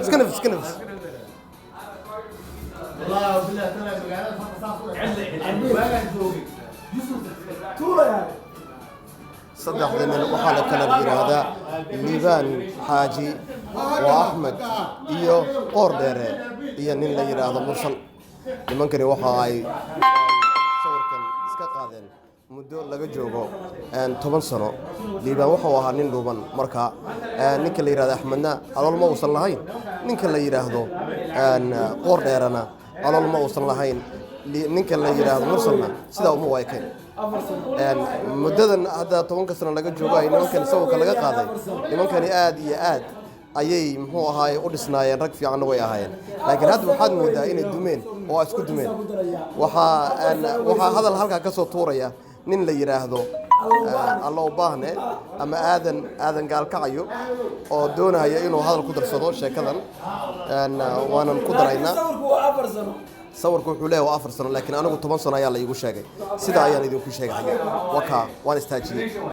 اسكنفس والله بالله ترى مقالة صدق ذنين وحالة كلا يرادا ليبان حاجي وأحمد إيو أوردر إيو نين لا يرادا مرسل لمن كان وحاي صور كان إسكاقادين مدو لغا جوغو ان 10 سنه ليبان wuxuu ahaa nin dhuuban marka ninka la yiraahdo Axmedna alool ma uusan lahayn ninka la yiraahdo qoor dheerana alool ma uusan lahayn ninka la yiraahdo mursalna sida uma waayeen muddadan hadda 10 sano laga joogo ay nimankan sawirka laga qaaday nimankani aad iyo aad ayay muxuu ahaay u dhisnaayeen rag fiican way ahaayeen laakiin hadda waxaad moodaa inay dumeen oo isku dumeen waxa hadal halka ka soo tuuraya nin la yiraahdo الله باهنه أما آذن قال كعيو أو دونه ينو هذا القدر صدور شيء كذا وأنا القدر هنا صور كحوله وأفر سنة لكن أنا قلت 8 سنة يلا يقول شيء سيدا يعني يقول شيء حاجة وكا وأنا استاجي